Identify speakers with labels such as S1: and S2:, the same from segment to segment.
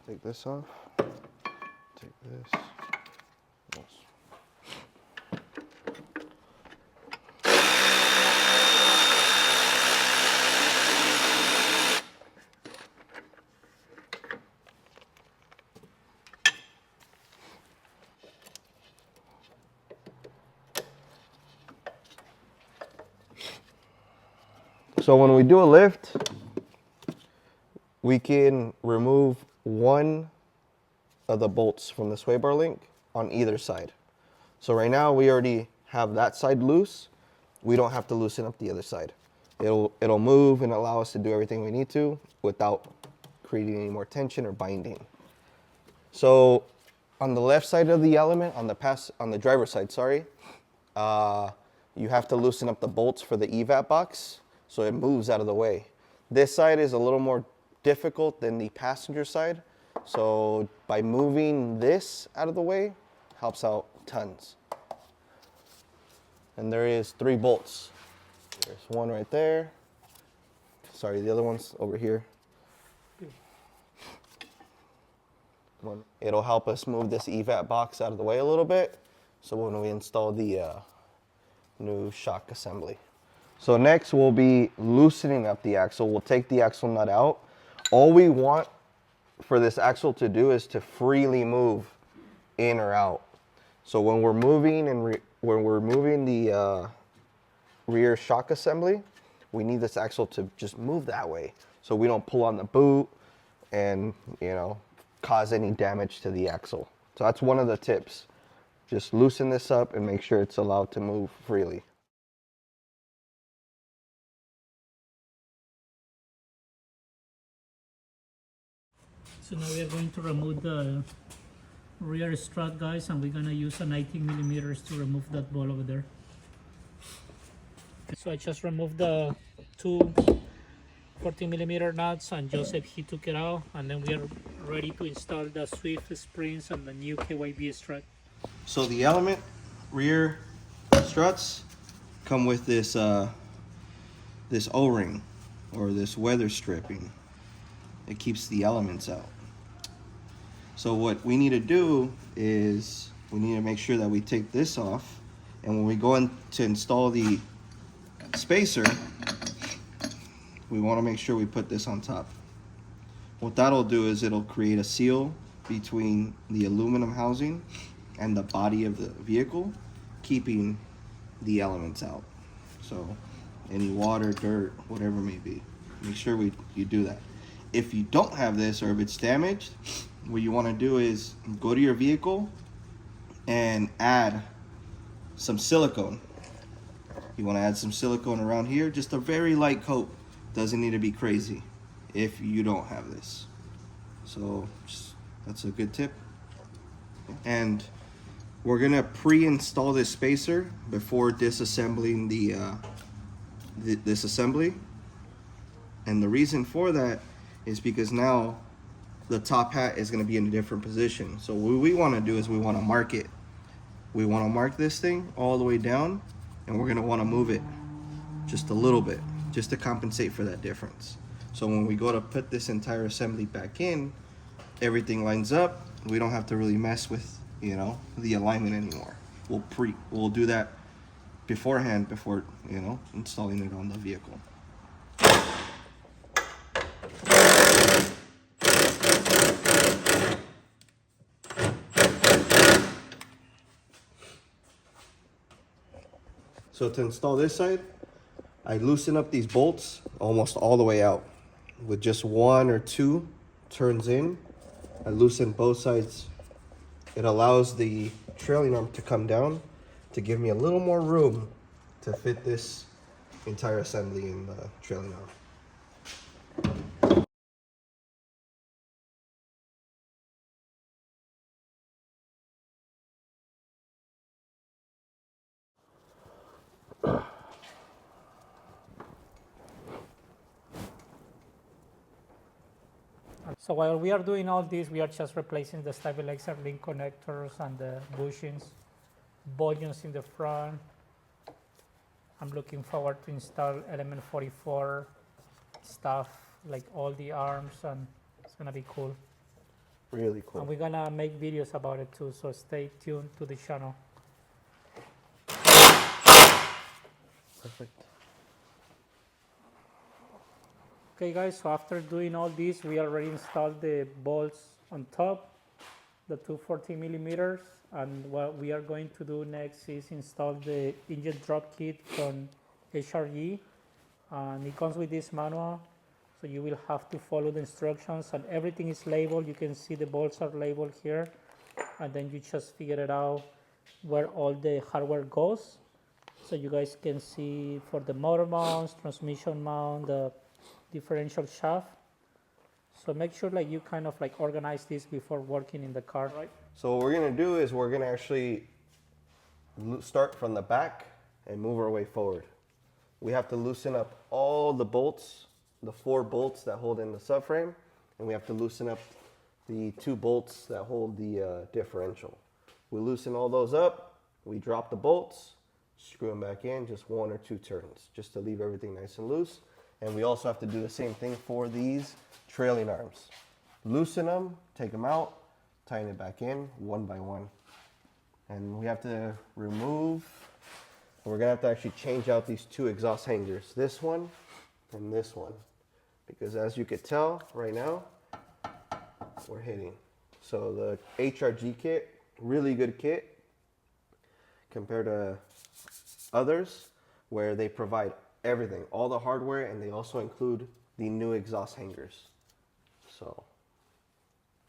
S1: Take this off. Take this. Yes. So when we do a lift, we can remove one of the bolts from the sway bar link on either side. So right now we already have that side loose. We don't have to loosen up the other side. It'll move and allow us to do everything we need to without creating any more tension or binding. So on the left side of the element, on the driver's side, sorry, you have to loosen up the bolts for the evap box so it moves out of the way. This side is a little more difficult than the passenger side. So by moving this out of the way, helps out tons. And there is 3 bolts. There's one right there. Sorry, the other one's over here. It'll help us move this evap box out of the way a little bit. So when we install the new shock assembly. So next we'll be loosening up the axle. We'll take the axle nut out. All we want for this axle to do is to freely move in or out. So when we're moving the rear shock assembly, we need this axle to just move that way so we don't pull on the boot and, you know, cause any damage to the axle. So that's one of the tips. Just loosen this up and make sure it's allowed to move freely.
S2: So now we are going to remove the rear strut, guys, and we're going to use a 19 millimeters to remove that ball over there. So I just removed the 2 14 millimeter nuts, and Joseph, he took it out, and then we are ready to install the Swift springs and the new KYB strut.
S1: So the element rear struts come with this this O-ring or this weather stripping. It keeps the elements out. So what we need to do is we need to make sure that we take this off, and when we go in to install the spacer, we want to make sure we put this on top. What that'll do is it'll create a seal between the aluminum housing and the body of the vehicle, keeping the elements out. So any water, dirt, whatever it may be, make sure you do that. If you don't have this, or if it's damaged, what you want to do is go to your vehicle and add some silicone. You want to add some silicone around here, just a very light coat. Doesn't need to be crazy if you don't have this. So that's a good tip. And we're gonna pre-install this spacer before disassembling this assembly. And the reason for that is because now the top hat is going to be in a different position. So what we want to do is we want to mark it. We want to mark this thing all the way down, and we're going to want to move it just a little bit, just to compensate for that difference. So when we go to put this entire assembly back in, everything lines up. We don't have to really mess with, you know, the alignment anymore. We'll do that beforehand before, you know, installing it on the vehicle. So to install this side, I loosen up these bolts almost all the way out. With just 1 or 2 turns in, I loosen both sides. It allows the trailing arm to come down to give me a little more room to fit this entire assembly in the trailing arm.
S2: So while we are doing all this, we are just replacing the stabilizer link connectors and the bushings, volumes in the front. I'm looking forward to install element 44 stuff, like all the arms, and it's gonna be cool.
S1: Really cool.
S2: And we're gonna make videos about it too, so stay tuned to the channel.
S1: Perfect.
S2: Okay guys, so after doing all this, we already installed the bolts on top, the 240 millimeters, and what we are going to do next is install the engine drop kit from HRG, and it comes with this manual, so you will have to follow the instructions, and everything is labeled. You can see the bolts are labeled here, and then you just figure it out where all the hardware goes. So you guys can see for the motor mounts, transmission mount, the differential shaft. So make sure like you kind of like organize this before working in the car. Right.
S1: So what we're gonna do is we're gonna actually start from the back and move our way forward. We have to loosen up all the bolts, the 4 bolts that hold in the subframe, and we have to loosen up the 2 bolts that hold the differential. We loosen all those up, we drop the bolts, screw them back in, just 1 or 2 turns, just to leave everything nice and loose. And we also have to do the same thing for these trailing arms. Loosen them, take them out, tighten it back in, 1 by 1. And we have to remove, we're gonna have to actually change out these 2 exhaust hangers, this one and this one. Because as you could tell right now, we're hitting. So the HRG kit, really good kit compared to others where they provide everything, all the hardware, and they also include the new exhaust hangers. So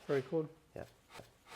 S2: Very cool.